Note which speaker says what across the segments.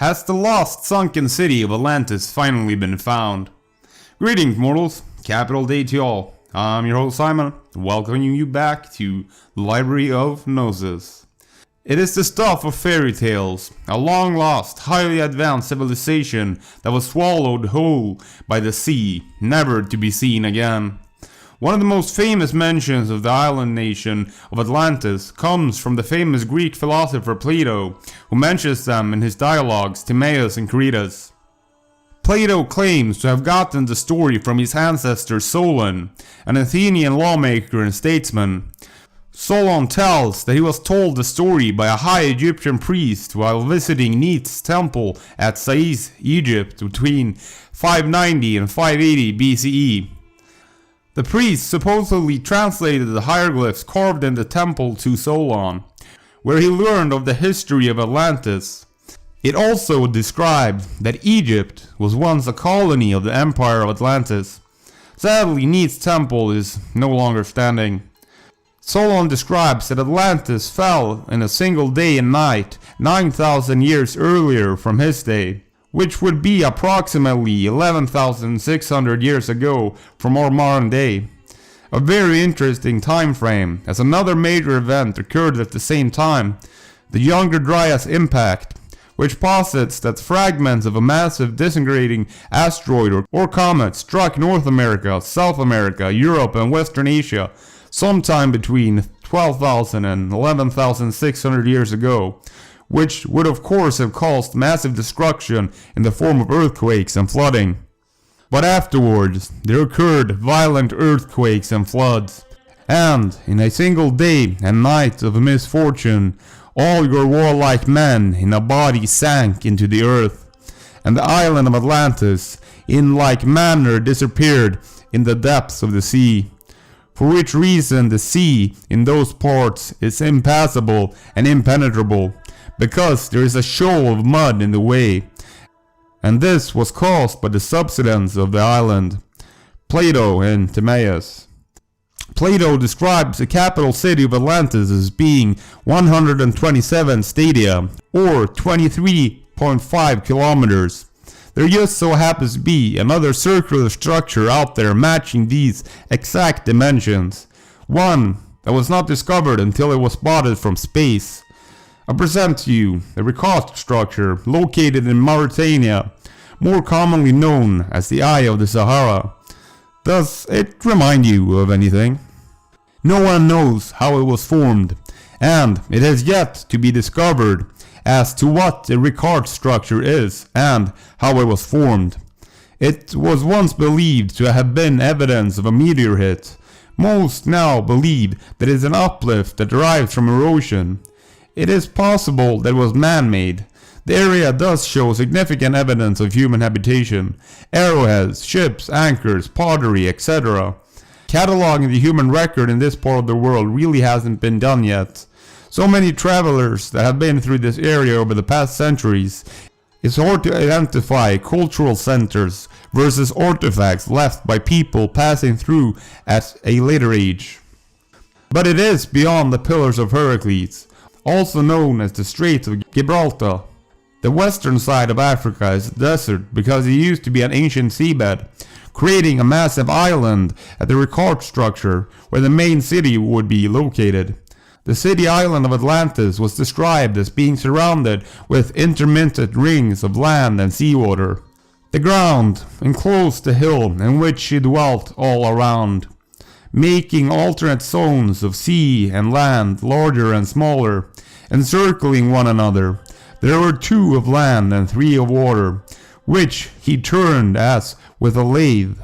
Speaker 1: Has the lost sunken city of Atlantis finally been found? Greetings mortals, capital day to all. I'm your host Simon, welcoming you back to the Library of Gnosis. It is the stuff of fairy tales, a long lost, highly advanced civilization that was swallowed whole by the sea, never to be seen again. One of the most famous mentions of the island nation of Atlantis comes from the famous Greek philosopher Plato, who mentions them in his dialogues Timaeus and Critias. Plato claims to have gotten the story from his ancestor Solon, an Athenian lawmaker and statesman. Solon tells that he was told the story by a high Egyptian priest while visiting Neith's temple at Sais, Egypt between 590 and 580 BCE. The priest supposedly translated the hieroglyphs carved in the temple to Solon, where he learned of the history of Atlantis. It also described that Egypt was once a colony of the Empire of Atlantis. Sadly, Neith's temple is no longer standing. Solon describes that Atlantis fell in a single day and night 9,000 years earlier from his day, which would be approximately 11,600 years ago from our modern day. A very interesting time frame, as another major event occurred at the same time, the Younger Dryas impact, which posits that fragments of a massive disintegrating asteroid or comet struck North America, South America, Europe and Western Asia sometime between 12,000 and 11,600 years ago, which would of course have caused massive destruction in the form of earthquakes and flooding. But afterwards, there occurred violent earthquakes and floods, and in a single day and night of misfortune, all your warlike men in a body sank into the earth, and the island of Atlantis in like manner disappeared in the depths of the sea. For which reason the sea in those parts is impassable and impenetrable, because there is a shoal of mud in the way, and this was caused by the subsidence of the island. Plato and Timaeus. Plato describes the capital city of Atlantis as being 127 stadia, or 23.5 kilometers. There just so happens to be another circular structure out there matching these exact dimensions, one that was not discovered until it was spotted from space. I present to you a recast structure located in Mauritania, more commonly known as the Eye of the Sahara. Does it remind you of anything? No one knows how it was formed, and it has yet to be discovered as to what a recast structure is and how it was formed. It was once believed to have been evidence of a meteor hit. Most now believe that it is an uplift that derives from erosion. It is possible that it was man-made. The area does show significant evidence of human habitation, arrowheads, ships, anchors, pottery, etc. Cataloging the human record in this part of the world really hasn't been done yet. So many travelers that have been through this area over the past centuries, it's hard to identify cultural centers versus artifacts left by people passing through at a later age. But it is beyond the Pillars of Heracles, also known as the Straits of Gibraltar. The western side of Africa is a desert because it used to be an ancient seabed, creating a massive island at the recast structure where the main city would be located. The city island of Atlantis was described as being surrounded with intermittent rings of land and seawater. The ground enclosed the hill in which she dwelt all around, making alternate zones of sea and land larger and smaller, encircling one another. There were 2 of land and 3 of water, which he turned as with a lathe,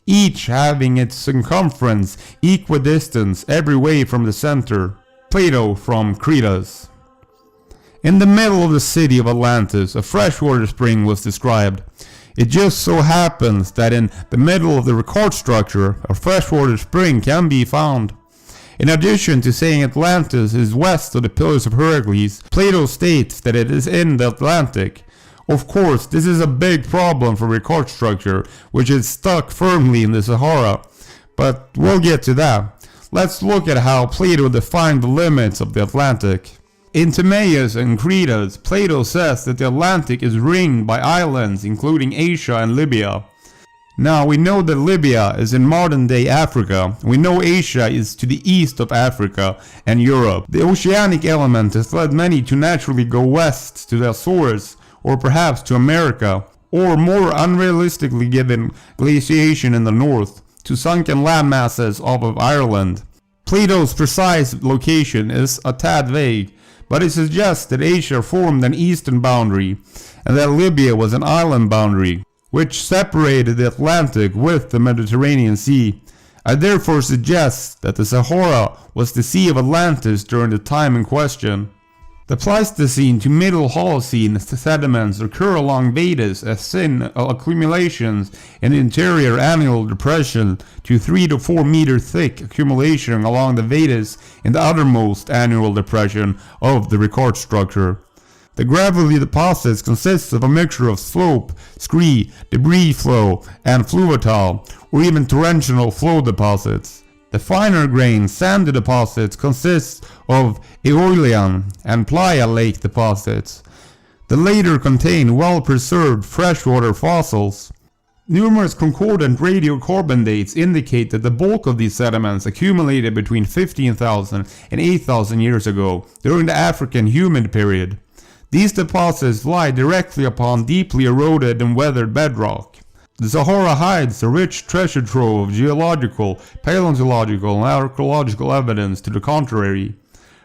Speaker 1: each having its circumference equidistant every way from the center. Plato from Critias. In the middle of the city of Atlantis, a freshwater spring was described. It just so happens that in the middle of the recast structure, a freshwater spring can be found. In addition to saying Atlantis is west of the Pillars of Heracles, Plato states that it is in the Atlantic. Of course, this is a big problem for recast structure, which is stuck firmly in the Sahara, but we'll get to that. Let's look at how Plato defined the limits of the Atlantic. In Timaeus and Cretias, Plato says that the Atlantic is ringed by islands including Asia and Libya. Now we know that Libya is in modern-day Africa. We know Asia is to the east of Africa and Europe. The oceanic element has led many to naturally go west to the Azores, or perhaps to America, or more unrealistically given glaciation in the north, to sunken land masses off of Ireland. Plato's precise location is a tad vague, but it suggests that Asia formed an eastern boundary, and that Libya was an island boundary, which separated the Atlantic with the Mediterranean Sea. I therefore suggest that the Sahara was the Sea of Atlantis during the time in question. The Pleistocene to Middle Holocene sediments occur along Vedas as thin accumulations in the interior annual depression to 3 to 4 meter thick accumulation along the Vedas in the outermost annual depression of the record structure. The gravelly deposits consist of a mixture of slope, scree, debris flow, and fluviatile, or even torrential flow deposits. The finer grained sandy deposits consist of aeolian and playa lake deposits. The later contain well-preserved freshwater fossils. Numerous concordant radiocarbon dates indicate that the bulk of these sediments accumulated between 15,000 and 8,000 years ago during the African humid period. These deposits lie directly upon deeply eroded and weathered bedrock. The Sahara hides a rich treasure trove of geological, paleontological, and archaeological evidence to the contrary.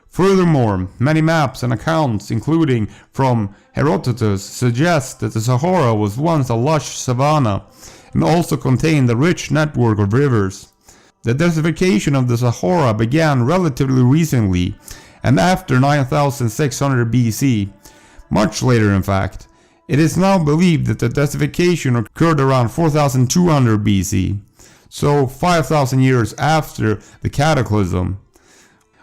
Speaker 1: Furthermore, many maps and accounts, including from Herodotus, suggest that the Sahara was once a lush savanna and also contained a rich network of rivers. The desertification of the Sahara began relatively recently, and after 9600 BC, much later in fact. It is now believed that the desertification occurred around 4200 BC, so 5000 years after the cataclysm.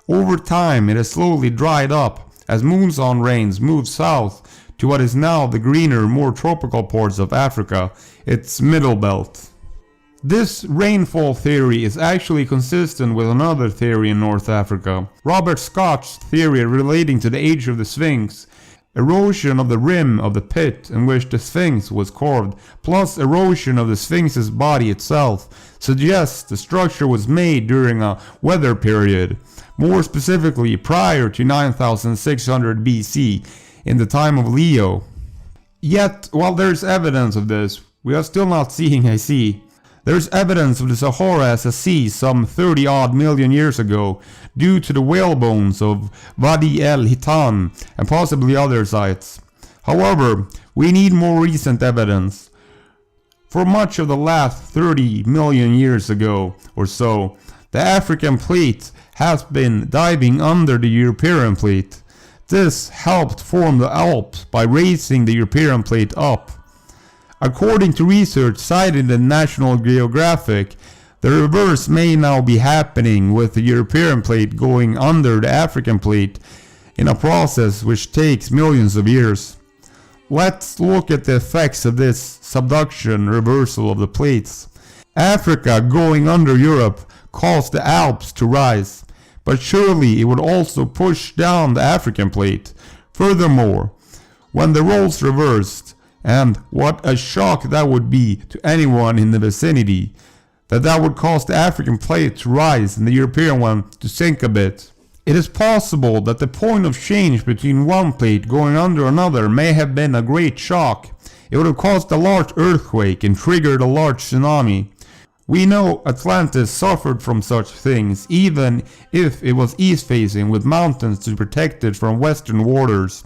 Speaker 1: Over time it has slowly dried up as moonson rains moved south to what is now the greener, more tropical parts of Africa, its middle belt. This rainfall theory is actually consistent with another theory in North Africa, Robert Scott's theory relating to the age of the Sphinx. Erosion of the rim of the pit in which the Sphinx was carved, plus erosion of the Sphinx's body itself, suggests the structure was made during a weather period, more specifically prior to 9600 BC, in the time of Leo. Yet, while there is evidence of this, we are still not seeing a sea. There is evidence of the Sahara as a sea some 30-odd million years ago, due to the whale bones of Wadi el Hitan and possibly other sites. However, we need more recent evidence. For much of the last 30 million years ago or so, the African plate has been diving under the European plate. This helped form the Alps by raising the European plate up. According to research cited in National Geographic, the reverse may now be happening with the European plate going under the African plate in a process which takes millions of years. Let's look at the effects of this subduction reversal of the plates. Africa going under Europe caused the Alps to rise, but surely it would also push down the African plate. Furthermore, when the roles reversed, and what a shock that would be to anyone in the vicinity, that would cause the African plate to rise and the European one to sink a bit. It is possible that the point of change between one plate going under another may have been a great shock. It would have caused a large earthquake and triggered a large tsunami. We know Atlantis suffered from such things, even if it was east-facing with mountains to protect it from western waters.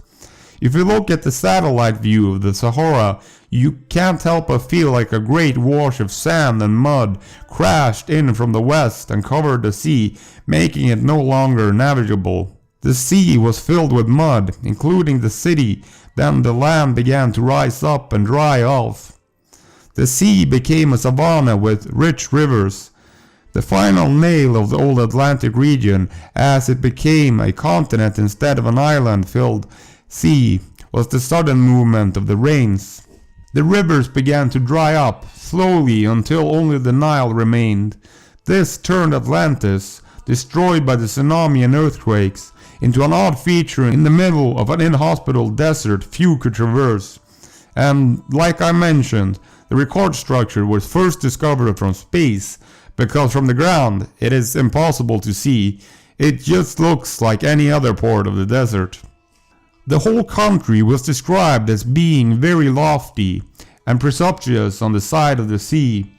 Speaker 1: If you look at the satellite view of the Sahara, you can't help but feel like a great wash of sand and mud crashed in from the west and covered the sea, making it no longer navigable. The sea was filled with mud, including the city. Then the land began to rise up and dry off. The sea became a savanna with rich rivers. The final nail of the old Atlantic region, as it became a continent instead of an island-filled sea, was the sudden movement of the rains. The rivers began to dry up slowly until only the Nile remained. This turned Atlantis, destroyed by the tsunami and earthquakes, into an odd feature in the middle of an inhospitable desert few could traverse. And like I mentioned, the record structure was first discovered from space, because from the ground it is impossible to see. It just looks like any other part of the desert. The whole country was described as being very lofty and presumptuous on the side of the sea,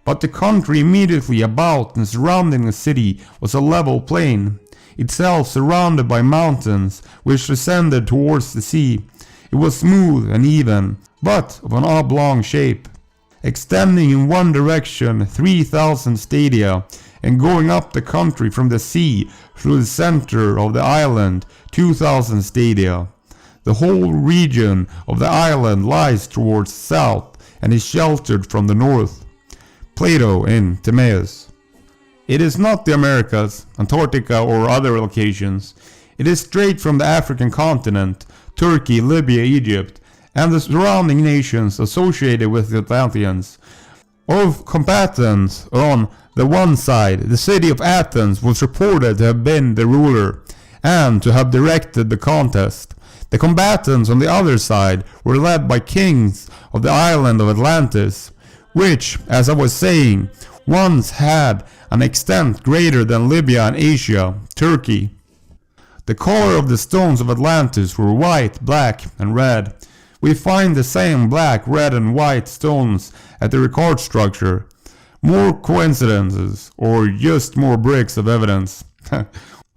Speaker 1: but the country immediately about and surrounding the city was a level plain, itself surrounded by mountains which descended towards the sea. It was smooth and even, but of an oblong shape, extending in one direction 3,000 stadia, and going up the country from the sea through the center of the island 2,000 stadia. The whole region of the island lies towards the south and is sheltered from the north. Plato in Timaeus. It is not the Americas, Antarctica or other locations. It is straight from the African continent, Turkey, Libya, Egypt, and the surrounding nations associated with the Atlanteans. Of combatants on the one side, the city of Athens was reported to have been the ruler and to have directed the contest. The combatants on the other side were led by kings of the island of Atlantis, which, as I was saying, once had an extent greater than Libya and Asia, Turkey. The color of the stones of Atlantis were white, black, and red. We find the same black, red, and white stones at the record structure. More coincidences, or just more bricks of evidence.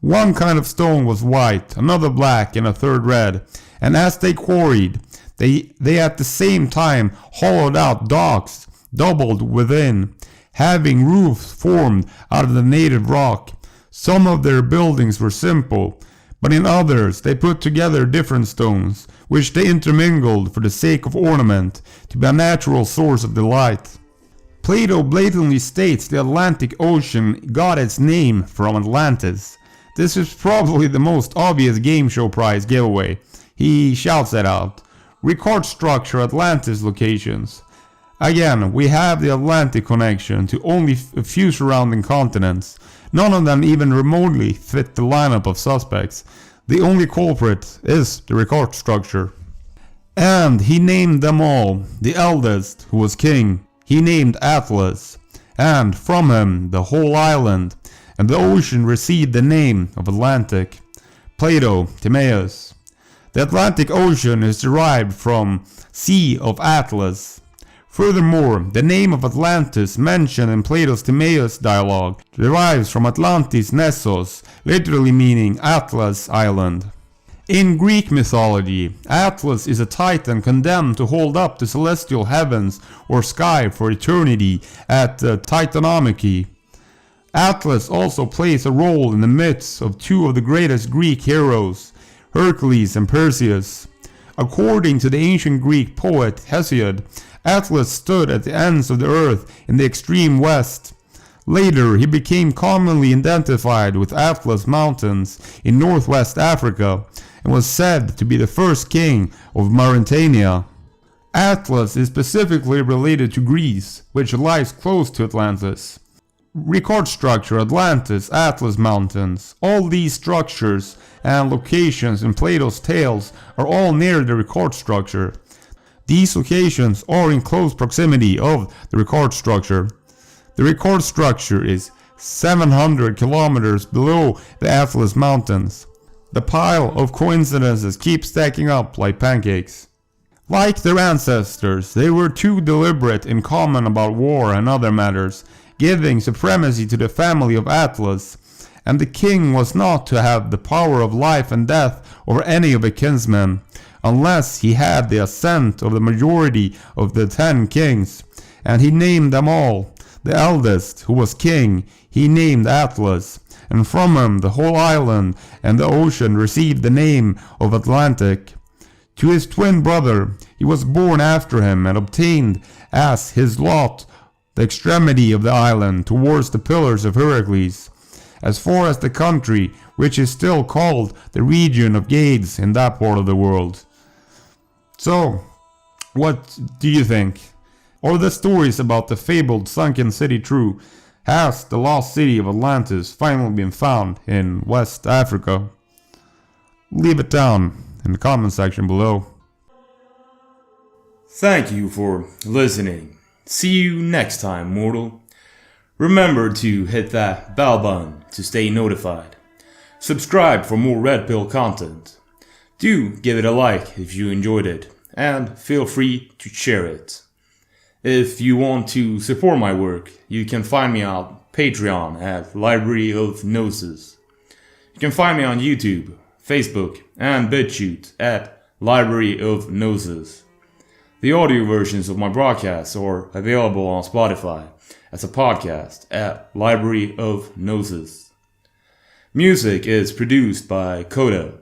Speaker 1: One kind of stone was white, another black, and a third red, and as they quarried, they at the same time hollowed out docks, doubled within, having roofs formed out of the native rock. Some of their buildings were simple, but in others they put together different stones, which they intermingled for the sake of ornament, to be a natural source of delight. Plato blatantly states the Atlantic Ocean got its name from Atlantis. This is probably the most obvious game show prize giveaway. He shouts that out. Record structure Atlantis locations. Again, we have the Atlantic connection to only a few surrounding continents. None of them even remotely fit the lineup of suspects. The only culprit is the record structure. And he named them all. The eldest, who was king, he named Atlas. And from him the whole island and the ocean received the name of Atlantic. Plato, Timaeus. The Atlantic Ocean is derived from Sea of Atlas. Furthermore, the name of Atlantis mentioned in Plato's Timaeus dialogue derives from Atlantis Nessos, literally meaning Atlas Island. In Greek mythology, Atlas is a titan condemned to hold up the celestial heavens or sky for eternity at the Tectonic. Atlas also plays a role in the myths of two of the greatest Greek heroes, Hercules and Perseus. According to the ancient Greek poet Hesiod, Atlas stood at the ends of the earth in the extreme west. Later, he became commonly identified with Atlas Mountains in northwest Africa and was said to be the first king of Mauritania. Atlas is specifically related to Greece, which lies close to Atlantis. Record structure Atlantis, Atlas Mountains. All these structures and locations in Plato's tales are all near the record structure. These locations are in close proximity of the record structure. The record structure is 700 kilometers below the Atlas Mountains. The pile of coincidences keeps stacking up like pancakes. Like their ancestors, they were too deliberate in comment about war and other matters, giving supremacy to the family of Atlas, and the king was not to have the power of life and death over any of his kinsmen, unless he had the assent of the majority of the 10 kings, and he named them all. The eldest, who was king, he named Atlas, and from him the whole island and the ocean received the name of Atlantic. To his twin brother he was born after him and obtained as his lot the extremity of the island towards the pillars of Heracles, as far as the country which is still called the region of Gades in that part of the world. So, what do you think? Are the stories about the fabled sunken city true? Has the lost city of Atlantis finally been found in West Africa? leave it down in the comment section below.
Speaker 2: Thank you for listening. See you next time, mortal. Remember to hit that bell button to stay notified. Subscribe for more Red Pill content. Do give it a like if you enjoyed it, and feel free to share it. If you want to support my work, you can find me on Patreon at Library of Gnosis. You can find me on YouTube, Facebook, and Bitchute at Library of Gnosis. The audio versions of my broadcasts are available on Spotify as a podcast at Library of Gnosis. Music is produced by Coda.